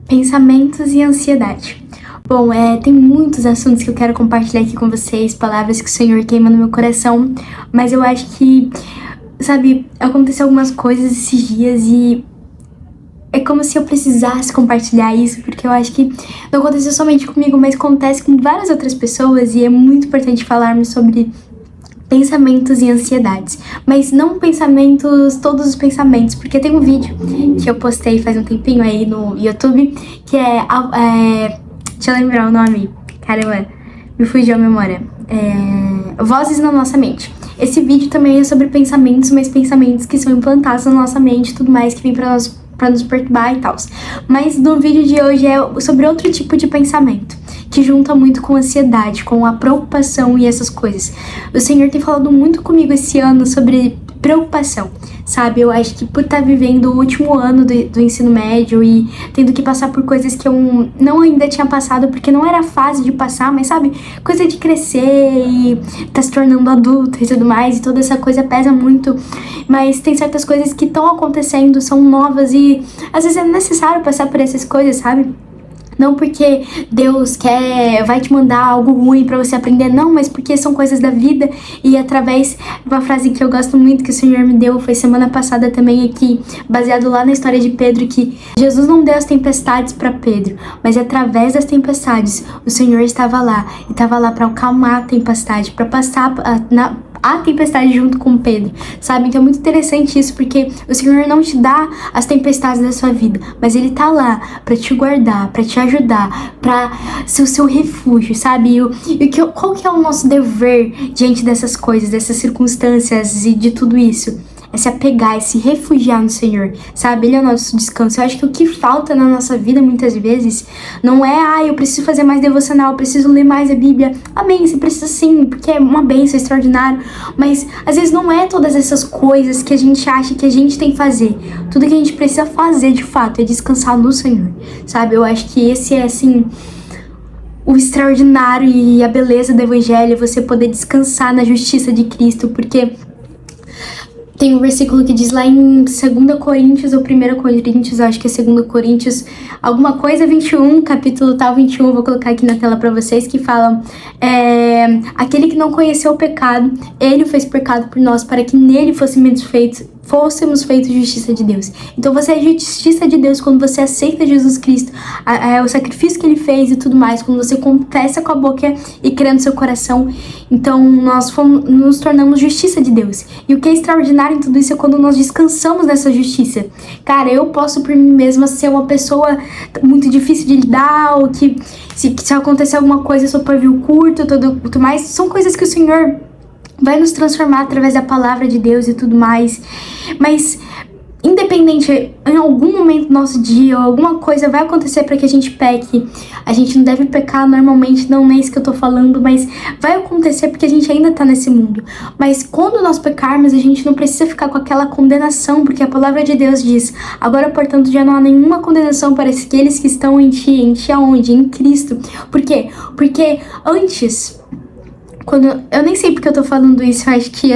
Pensamentos e ansiedade. Bom, tem muitos assuntos que eu quero compartilhar aqui com vocês, palavras que o Senhor queima no meu coração, mas eu acho que, sabe, aconteceu algumas coisas esses dias e é como se eu precisasse compartilhar isso, porque eu acho que não aconteceu somente comigo, mas acontece com várias outras pessoas e é muito importante falarmos sobre pensamentos e ansiedades, mas não pensamentos, todos os pensamentos, porque tem um vídeo que eu postei faz um tempinho aí no YouTube, que deixa eu lembrar o nome, caramba, me fugiu a memória, Vozes na Nossa Mente. Esse vídeo também é sobre pensamentos, mas pensamentos que são implantados na nossa mente e tudo mais, que vem pra nos perturbar e tal. Mas no vídeo de hoje é sobre outro tipo de pensamento, que junta muito com a ansiedade, com a preocupação e essas coisas. O Senhor tem falado muito comigo esse ano sobre preocupação, sabe? Eu acho que por estar vivendo o último ano do ensino médio e tendo que passar por coisas que eu não ainda tinha passado, porque não era a fase de passar, mas sabe? Coisa de crescer e tá se tornando adulta e tudo mais, e toda essa coisa pesa muito. Mas tem certas coisas que estão acontecendo, são novas e às vezes é necessário passar por essas coisas, sabe? Não porque Deus vai te mandar algo ruim pra você aprender, não, mas porque são coisas da vida. E através de uma frase que eu gosto muito, que o Senhor me deu, foi semana passada também aqui, baseado lá na história de Pedro, que Jesus não deu as tempestades pra Pedro, mas através das tempestades, o Senhor estava lá, e estava lá pra acalmar a tempestade, pra passar a tempestade junto com Pedro, sabe? Então é muito interessante isso, porque o Senhor não te dá as tempestades da sua vida, mas Ele tá lá pra te guardar, pra te ajudar, pra ser o seu refúgio, sabe? Qual que é o nosso dever diante dessas coisas, dessas circunstâncias e de tudo isso? É se apegar, é se refugiar no Senhor, sabe? Ele é o nosso descanso. Eu acho que o que falta na nossa vida, muitas vezes, não é, eu preciso fazer mais devocional, eu preciso ler mais a Bíblia. Amém, você precisa sim, porque é uma bênção extraordinária. Mas, às vezes, não é todas essas coisas que a gente acha que a gente tem que fazer. Tudo que a gente precisa fazer, de fato, é descansar no Senhor, sabe? Eu acho que esse é, assim, o extraordinário e a beleza do Evangelho, você poder descansar na justiça de Cristo, porque tem um versículo que diz lá em 2 Coríntios ou 1 Coríntios, acho que é 2 Coríntios, alguma coisa 21, capítulo tal 21, vou colocar aqui na tela pra vocês, que falam, aquele que não conheceu o pecado, ele o fez pecado por nós, para que nele fôssemos feitos justiça de Deus. Então você é justiça de Deus quando você aceita Jesus Cristo, o sacrifício que Ele fez e tudo mais, quando você confessa com a boca e crê no seu coração. Então nós nos tornamos justiça de Deus. E o que é extraordinário em tudo isso é quando nós descansamos nessa justiça. Cara, eu posso por mim mesma ser uma pessoa muito difícil de lidar, ou que se acontecer alguma coisa eu sou pavio curto, tudo mais. São coisas que o Senhor vai nos transformar através da palavra de Deus e tudo mais. Mas, independente, em algum momento do nosso dia, alguma coisa vai acontecer para que a gente peque. A gente não deve pecar normalmente, não é isso que eu tô falando, mas vai acontecer porque a gente ainda tá nesse mundo. Mas quando nós pecarmos, a gente não precisa ficar com aquela condenação, porque a palavra de Deus diz: agora, portanto, já não há nenhuma condenação para aqueles que estão em ti aonde? Em Cristo. Por quê? Porque antes, eu nem sei porque eu tô falando isso, eu acho que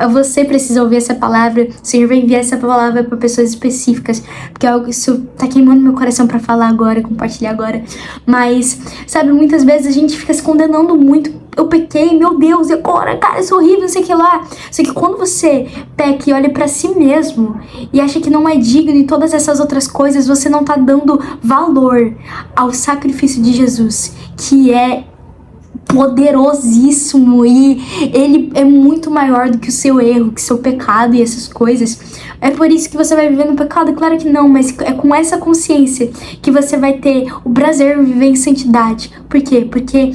você precisa ouvir essa palavra. O Senhor vai enviar essa palavra pra pessoas específicas, porque é algo que isso tá queimando meu coração pra falar agora, compartilhar agora. Mas, sabe, muitas vezes a gente fica se condenando muito. Eu pequei, meu Deus, e agora, cara, isso é horrível, não sei o que lá. Só que quando você peca e olha pra si mesmo e acha que não é digno e todas essas outras coisas, você não tá dando valor ao sacrifício de Jesus, que é poderosíssimo, e ele é muito maior do que o seu erro, que o seu pecado e essas coisas. É por isso que você vai viver no pecado? Claro que não, mas é com essa consciência que você vai ter o prazer em viver em santidade. Por quê? Porque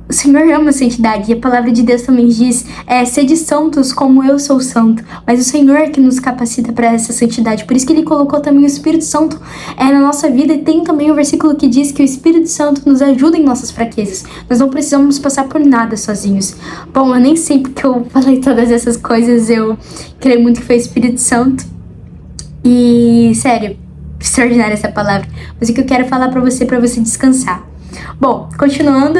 o Senhor ama a santidade, e a palavra de Deus também diz, sede santos como eu sou santo. Mas o Senhor é que nos capacita para essa santidade. Por isso que Ele colocou também o Espírito Santo na nossa vida. E tem também o versículo que diz que o Espírito Santo nos ajuda em nossas fraquezas. Nós não precisamos passar por nada sozinhos. Bom, eu nem sei porque eu falei todas essas coisas. Eu creio muito que foi o Espírito Santo. E, sério, extraordinária essa palavra. Mas o que eu quero falar para você descansar. Bom, continuando,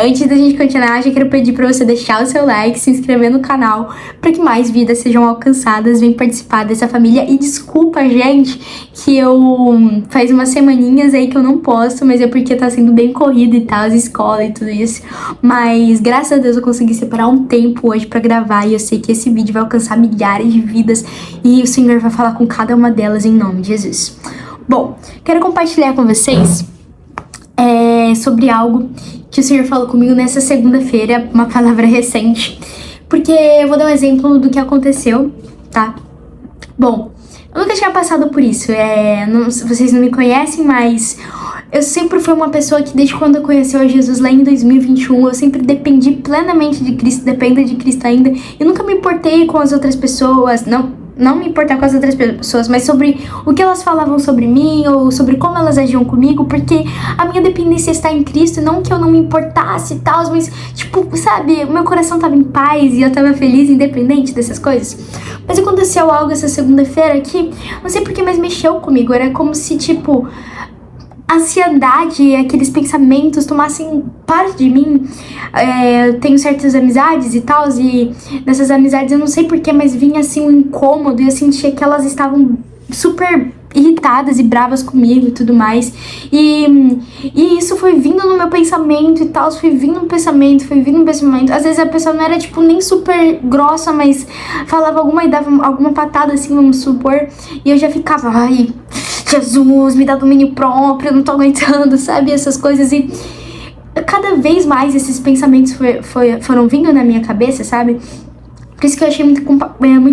antes da gente continuar, já quero pedir pra você deixar o seu like, se inscrever no canal, para que mais vidas sejam alcançadas, vem participar dessa família. E desculpa, gente, que eu faz umas semaninhas aí que eu não posto, mas é porque tá sendo bem corrido e tal, as escolas e tudo isso. Mas graças a Deus eu consegui separar um tempo hoje pra gravar, e eu sei que esse vídeo vai alcançar milhares de vidas e o Senhor vai falar com cada uma delas em nome de Jesus. Bom, quero compartilhar com vocês sobre algo que o Senhor falou comigo nessa segunda-feira, uma palavra recente, porque eu vou dar um exemplo do que aconteceu, tá? Bom, eu nunca tinha passado por isso, vocês não me conhecem, mas eu sempre fui uma pessoa que desde quando eu conheci o Jesus lá em 2021, eu sempre dependi plenamente de Cristo, dependo de Cristo ainda, e nunca me importei com as outras pessoas, não me importar com as outras pessoas, mas sobre o que elas falavam sobre mim ou sobre como elas agiam comigo, porque a minha dependência está em Cristo, não que eu não me importasse e tal, mas, tipo, sabe, o meu coração tava em paz e eu tava feliz, independente dessas coisas. Mas aconteceu algo essa segunda-feira que, não sei porque, mas mexeu comigo, era como se, tipo, a ansiedade, aqueles pensamentos tomassem parte de mim. Eu tenho certas amizades e tal, e nessas amizades eu não sei porquê, mas vinha assim um incômodo e eu sentia que elas estavam super irritadas e bravas comigo e tudo mais. E isso foi vindo no meu pensamento e tal, foi vindo no pensamento. Às vezes a pessoa não era, tipo, nem super grossa, mas falava alguma e dava alguma patada assim, vamos supor, e eu já ficava, ai, Jesus, me dá domínio próprio, eu não tô aguentando, sabe, essas coisas. E cada vez mais esses pensamentos foram vindo na minha cabeça, sabe? Por isso que eu achei muito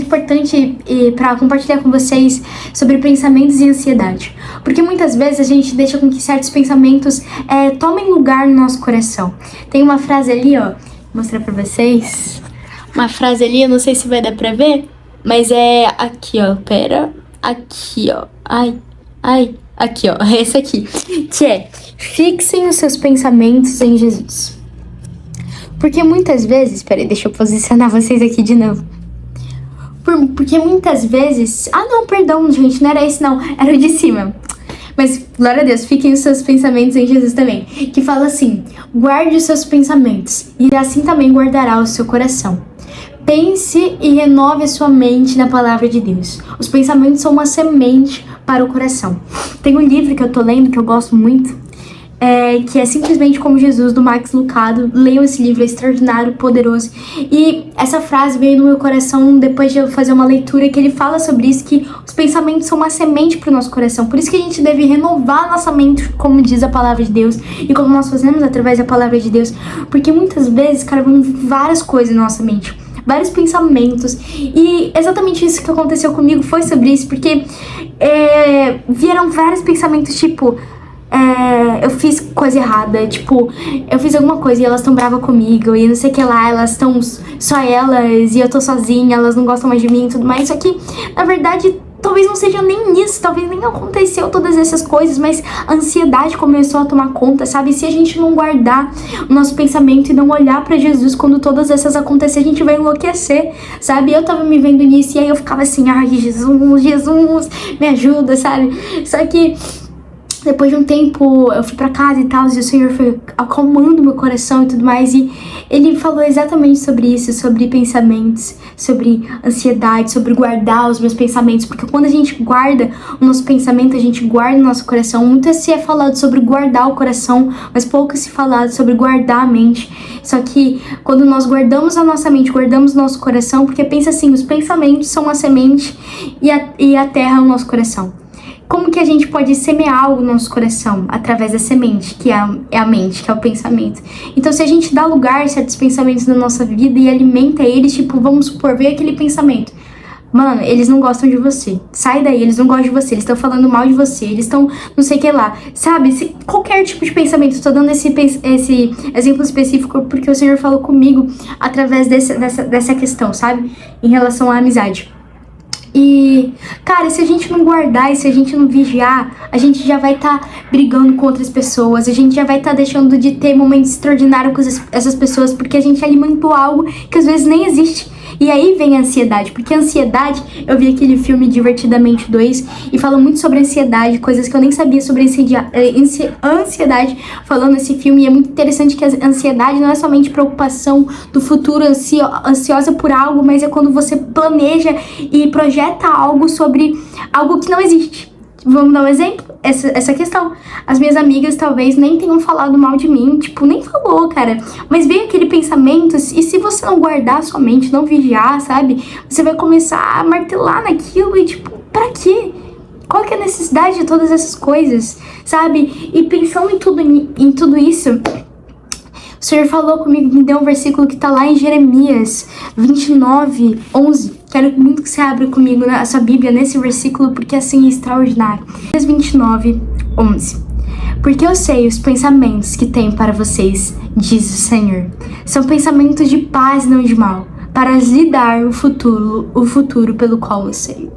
importante para compartilhar com vocês sobre pensamentos e ansiedade. Porque muitas vezes a gente deixa com que certos pensamentos tomem lugar no nosso coração. Tem uma frase ali, ó, vou mostrar pra vocês. Uma frase ali, eu não sei se vai dar pra ver, mas é aqui, ó, aqui, ó, aqui, ó, esse aqui, que é: fixem os seus pensamentos em Jesus. Porque muitas vezes, peraí, deixa eu posicionar vocês aqui de novo. Porque muitas vezes, não, perdão, gente, não era esse não, era o de cima. Mas, glória a Deus, fiquem os seus pensamentos em Jesus também. Que fala assim: guarde os seus pensamentos, e assim também guardará o seu coração. Pense e renove a sua mente na palavra de Deus. Os pensamentos são uma semente para o coração. Tem um livro que eu tô lendo, que eu gosto muito, que é Simplesmente Como Jesus, do Max Lucado. Leiam esse livro, é extraordinário, poderoso. E essa frase veio no meu coração depois de eu fazer uma leitura que ele fala sobre isso, que os pensamentos são uma semente para o nosso coração. Por isso que a gente deve renovar a nossa mente, como diz a palavra de Deus, e como nós fazemos através da palavra de Deus. Porque muitas vezes, cara, vão várias coisas na nossa mente, vários pensamentos, e exatamente isso que aconteceu comigo foi sobre isso, porque vieram vários pensamentos, tipo, eu fiz coisa errada, tipo, eu fiz alguma coisa e elas tão bravas comigo, e não sei o que lá, elas tão só elas, e eu tô sozinha, elas não gostam mais de mim e tudo mais. Só que, na verdade, talvez não seja nem isso, talvez nem aconteceu todas essas coisas, mas a ansiedade começou a tomar conta, sabe? Se a gente não guardar o nosso pensamento e não olhar pra Jesus quando todas essas acontecerem, a gente vai enlouquecer, sabe? Eu tava me vendo nisso, e aí eu ficava assim, ai, Jesus, me ajuda, sabe? Só que depois de um tempo eu fui pra casa e tal, e o Senhor foi acalmando meu coração e tudo mais, e Ele falou exatamente sobre isso, sobre pensamentos, sobre ansiedade, sobre guardar os meus pensamentos, porque quando a gente guarda o nosso pensamento, a gente guarda o nosso coração. Muito se é falado sobre guardar o coração, mas pouco se falado sobre guardar a mente. Só que quando nós guardamos a nossa mente, guardamos o nosso coração, porque pensa assim, os pensamentos são a semente e a terra é o nosso coração. Como que a gente pode semear algo no nosso coração? Através da semente, que é a mente, que é o pensamento. Então, se a gente dá lugar a certos pensamentos na nossa vida e alimenta eles, tipo, vamos supor, veio aquele pensamento: mano, eles não gostam de você, sai daí, eles não gostam de você, eles estão falando mal de você, eles estão não sei o que lá, sabe? Qualquer tipo de pensamento. Estou dando esse exemplo específico porque o Senhor falou comigo através dessa questão, sabe? Em relação à amizade. E, cara, se a gente não guardar e se a gente não vigiar, a gente já vai estar brigando com outras pessoas, a gente já vai estar deixando de ter momentos extraordinários com essas pessoas, porque a gente alimentou algo que às vezes nem existe. E aí vem a ansiedade, porque a ansiedade, eu vi aquele filme Divertidamente 2 e fala muito sobre ansiedade, coisas que eu nem sabia sobre ansiedade falando nesse filme. E é muito interessante que a ansiedade não é somente preocupação do futuro, ansiosa por algo, mas é quando você planeja e projeta algo sobre algo que não existe. Vamos dar um exemplo? Essa questão. As minhas amigas talvez nem tenham falado mal de mim, tipo, nem falou, cara. Mas veio aquele pensamento, e se você não guardar a sua mente, não vigiar, sabe? Você vai começar a martelar naquilo e, tipo, pra quê? Qual que é a necessidade de todas essas coisas, sabe? E pensando em tudo isso, o Senhor falou comigo, me deu um versículo que tá lá em Jeremias 29, 11. Quero muito que você abra comigo a sua Bíblia nesse versículo, porque assim é extraordinário. Jeremias 29, 11. Porque eu sei os pensamentos que tenho para vocês, diz o Senhor. São pensamentos de paz e não de mal, para lhes dar o futuro pelo qual eu sei.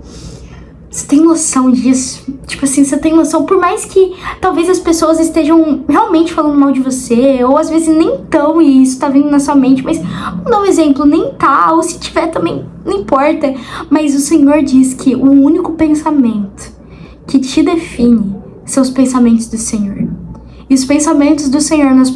Você tem noção disso? Tipo assim, você tem noção, por mais que talvez as pessoas estejam realmente falando mal de você, ou às vezes nem tão, e isso tá vindo na sua mente, mas vamos dar um exemplo, nem tá, ou se tiver também, não importa. Mas o Senhor diz que o único pensamento que te define são os pensamentos do Senhor. E os pensamentos do Senhor, nós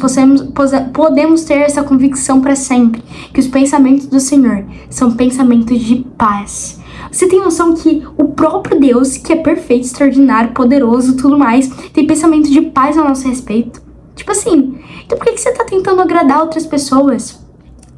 podemos ter essa convicção para sempre, que os pensamentos do Senhor são pensamentos de paz. Você tem noção que o próprio Deus, que é perfeito, extraordinário, poderoso, tudo mais, tem pensamento de paz a nosso respeito? Tipo assim, então por que você tá tentando agradar outras pessoas?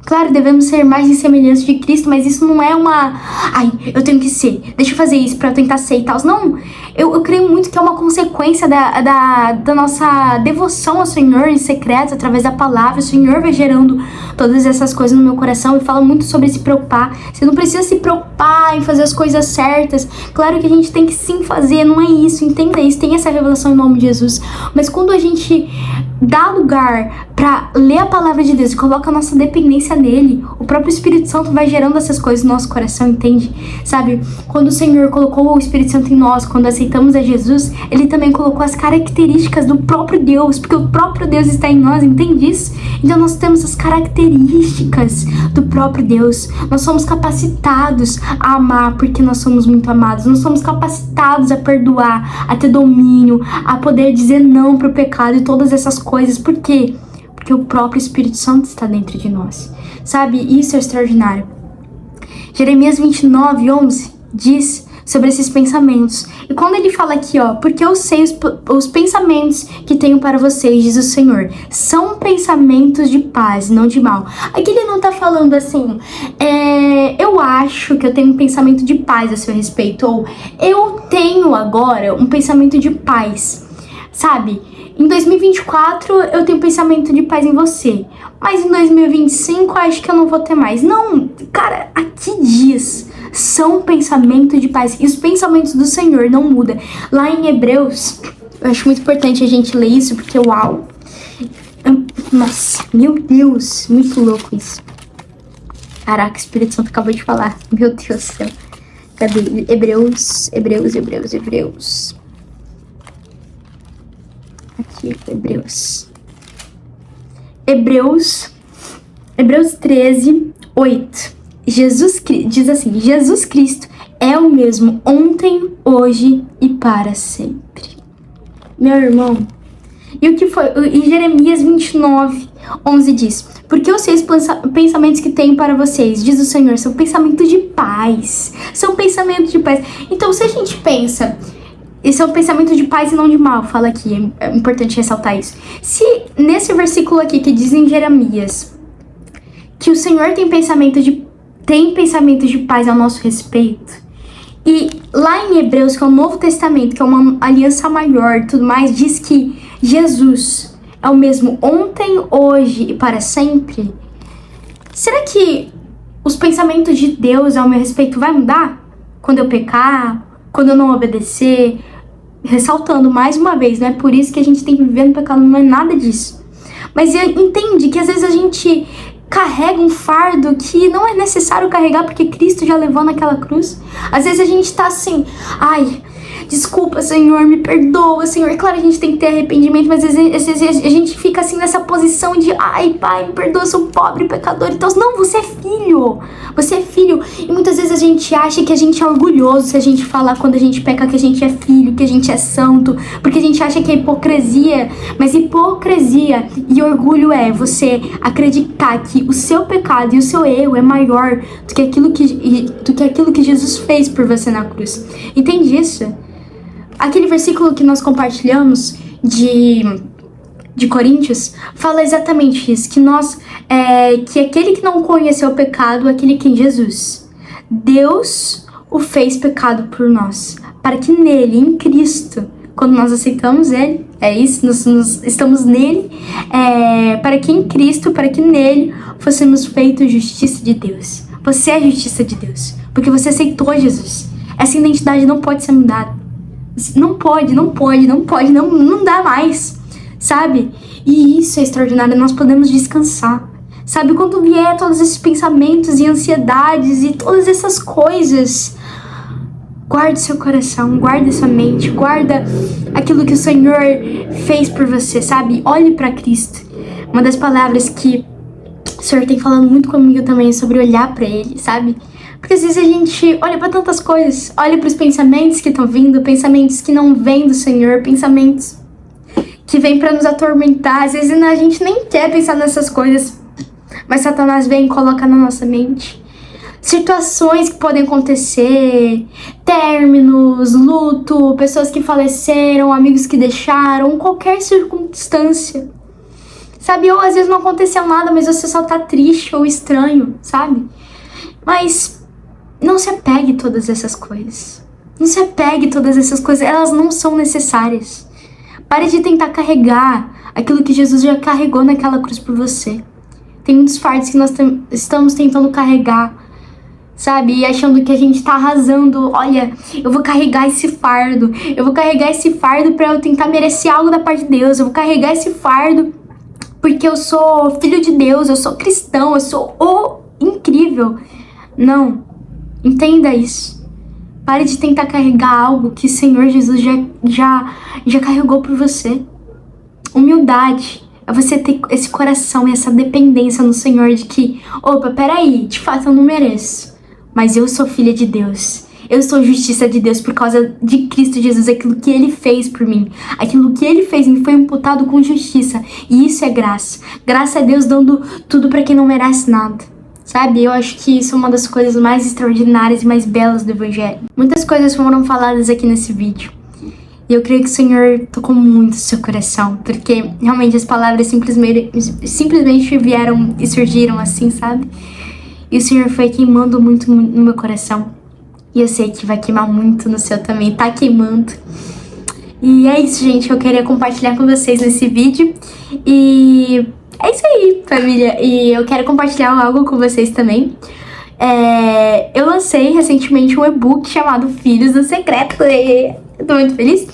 Claro, devemos ser mais em semelhança de Cristo, mas isso não é uma... Ai, eu tenho que ser, deixa eu fazer isso pra eu tentar ser e tal. Não, eu creio muito que é uma consequência da nossa devoção ao Senhor em secreto, através da palavra. O Senhor vai gerando todas essas coisas no meu coração e fala muito sobre se preocupar. Você não precisa se preocupar em fazer as coisas certas. Claro que a gente tem que sim fazer, não é isso, entenda isso, tem essa revelação em nome de Jesus. Mas quando a gente dá lugar pra ler a palavra de Deus e coloca a nossa dependência nele, o próprio Espírito Santo vai gerando essas coisas no nosso coração, entende? Sabe, quando o Senhor colocou o Espírito Santo em nós, quando aceitamos a Jesus, ele também colocou as características do próprio Deus, porque o próprio Deus está em nós, entende isso? Então nós temos as características do próprio Deus. Nós somos capacitados a amar porque nós somos muito amados. Nós somos capacitados a perdoar, a ter domínio, a poder dizer não pro pecado e todas essas coisas. Por quê? Porque o próprio Espírito Santo está dentro de nós. Sabe? Isso é extraordinário. Jeremias 29, 11 diz sobre esses pensamentos. E quando ele fala aqui, ó, porque eu sei os pensamentos que tenho para vocês, diz o Senhor, são pensamentos de paz, não de mal. Aqui ele não tá falando assim, eu acho que eu tenho um pensamento de paz a seu respeito, ou eu tenho agora um pensamento de paz, sabe? Em 2024 eu tenho um pensamento de paz em você, mas em 2025 acho que eu não vou ter mais. Não, cara, aqui diz, são pensamentos de paz. E os pensamentos do Senhor não mudam. Lá em Hebreus, eu acho muito importante a gente ler isso, porque uau. Nossa, meu Deus, muito louco isso. Caraca, o Espírito Santo acabou de falar. Meu Deus do céu. Cadê? Hebreus. Aqui, Hebreus 13, 8. Diz assim, Jesus Cristo é o mesmo ontem, hoje e para sempre. Meu irmão, e o que foi? E Jeremias 29, 11 diz, porque eu sei os pensamentos que tenho para vocês, diz o Senhor, são pensamentos de paz. São pensamentos de paz. Então, se a gente pensa, esse é um pensamento de paz e não de mal, fala aqui, é importante ressaltar isso. Se nesse versículo aqui que diz em Jeremias que o Senhor tem pensamentos de paz ao nosso respeito, e lá em Hebreus, que é o Novo Testamento, que é uma aliança maior e tudo mais, diz que Jesus é o mesmo ontem, hoje e para sempre, será que os pensamentos de Deus ao meu respeito vai mudar? Quando eu pecar, quando eu não obedecer? Ressaltando mais uma vez, não é por isso que a gente tem que viver no pecado, não é nada disso. Mas entende que às vezes a gente carrega um fardo que não é necessário carregar porque Cristo já levou naquela cruz. Às vezes a gente tá assim, ai, desculpa, Senhor, me perdoa, Senhor. Claro, a gente tem que ter arrependimento, mas às vezes a gente fica assim nessa posição de, ai, Pai, me perdoa, eu sou pobre, pecador e tal. Não, você é filho. Você é filho. E muitas vezes a gente acha que a gente é orgulhoso se a gente falar quando a gente peca que a gente é filho, que a gente é santo, porque a gente acha que é hipocrisia. Mas hipocrisia e orgulho é você acreditar que o seu pecado e o seu erro é maior do que aquilo que Jesus fez por você na cruz. Entende isso? Aquele versículo que nós compartilhamos de Coríntios fala exatamente isso, que aquele que não conheceu o pecado, aquele que é Jesus, Deus o fez pecado por nós, para que nele, em Cristo, quando nós aceitamos ele, é isso, nós estamos nele, para que em Cristo, para que nele fossemos feitos justiça de Deus. Você é a justiça de Deus, porque você aceitou Jesus. Essa identidade não pode ser mudada. Não dá mais, sabe? E isso é extraordinário, nós podemos descansar. Sabe, quando vier todos esses pensamentos e ansiedades e todas essas coisas, guarde seu coração, guarde sua mente, guarda aquilo que o Senhor fez por você, sabe? Olhe para Cristo. Uma das palavras que o Senhor tem falado muito comigo também é sobre olhar para Ele, sabe? Porque às vezes a gente olha para tantas coisas, olha para os pensamentos que estão vindo, pensamentos que não vêm do Senhor, pensamentos que vêm para nos atormentar. Às vezes a gente nem quer pensar nessas coisas, mas Satanás vem e coloca na nossa mente. Situações que podem acontecer, términos, luto, pessoas que faleceram, amigos que deixaram, qualquer circunstância. Sabe, ou às vezes não aconteceu nada, mas você só tá triste ou estranho, sabe? Mas não se apegue a todas essas coisas. Não se apegue a todas essas coisas, elas não são necessárias. Pare de tentar carregar aquilo que Jesus já carregou naquela cruz por você. Tem muitos fardos que nós estamos tentando carregar, sabe? E achando que a gente tá arrasando. Olha, eu vou carregar esse fardo. Eu vou carregar esse fardo pra eu tentar merecer algo da parte de Deus. Eu vou carregar esse fardo porque eu sou filho de Deus, eu sou cristão, eu sou incrível. Não, entenda isso. Pare de tentar carregar algo que o Senhor Jesus já carregou por você. Humildade é você ter esse coração e essa dependência no Senhor de que, opa, peraí, de fato eu não mereço, mas eu sou filha de Deus. Eu sou justiça de Deus por causa de Cristo Jesus, aquilo que Ele fez por mim. Aquilo que Ele fez me foi imputado com justiça. E isso é graça. Graça é Deus dando tudo pra quem não merece nada. Sabe? Eu acho que isso é uma das coisas mais extraordinárias e mais belas do Evangelho. Muitas coisas foram faladas aqui nesse vídeo. E eu creio que o Senhor tocou muito o seu coração. Porque realmente as palavras simplesmente vieram e surgiram assim, sabe? E o Senhor foi queimando muito no meu coração. E eu sei que vai queimar muito no seu também, tá queimando. E é isso, gente, que eu queria compartilhar com vocês nesse vídeo. E é isso aí, família. E eu quero compartilhar algo com vocês também. Eu lancei recentemente um e-book chamado Filhos do Secreto. Eu tô muito feliz.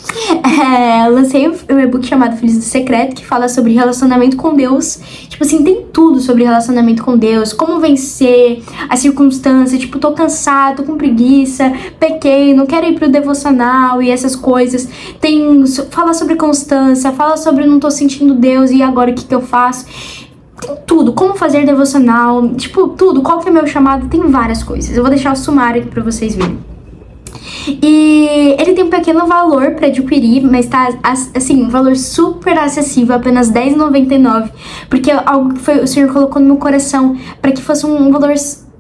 Eu lancei um e-book chamado Filhos do Secreto, que fala sobre relacionamento com Deus. Tipo assim, tem tudo sobre relacionamento com Deus, como vencer as circunstâncias. Tipo, tô cansado, tô com preguiça, pequei, não quero ir pro devocional e essas coisas. Fala sobre constância, fala sobre não tô sentindo Deus e agora o que eu faço. Tem tudo, como fazer devocional, tipo, tudo, qual que é meu chamado, tem várias coisas. Eu vou deixar o sumário aqui pra vocês verem. E ele tem um pequeno valor pra adquirir, mas tá, assim, um valor super acessível, apenas R$10,99. Porque é algo que o Senhor colocou no meu coração, pra que fosse um valor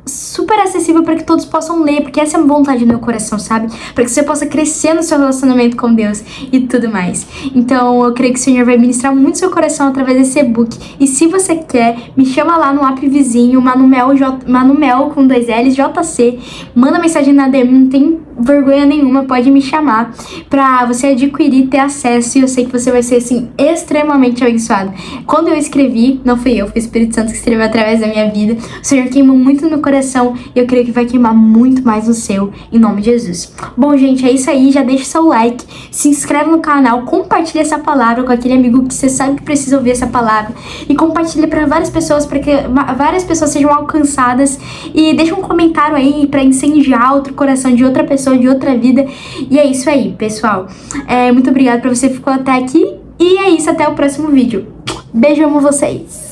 super acessível para que todos possam ler, porque essa é a vontade do meu coração, sabe? Para que você possa crescer no seu relacionamento com Deus e tudo mais. Então eu creio que o Senhor vai ministrar muito seu coração através desse e-book. E se você quer, me chama lá no app vizinho, Manumel com 2 L's, JC. Manda mensagem na DM, não tem vergonha nenhuma, pode me chamar pra você adquirir, ter acesso, e eu sei que você vai ser, assim, extremamente abençoado. Quando eu escrevi, não fui eu, foi o Espírito Santo que escreveu através da minha vida, o Senhor queimou muito no meu coração e eu creio que vai queimar muito mais no seu, em nome de Jesus. Bom, gente, é isso aí, já deixa seu like, se inscreve no canal, compartilha essa palavra com aquele amigo que você sabe que precisa ouvir essa palavra e compartilha pra várias pessoas, para que várias pessoas sejam alcançadas, e deixa um comentário aí pra incendiar outro coração de outra pessoa pessoa de outra vida. E é isso aí, pessoal. Muito obrigada por você que ficou até aqui. E é isso, até o próximo vídeo. Beijo, amo vocês!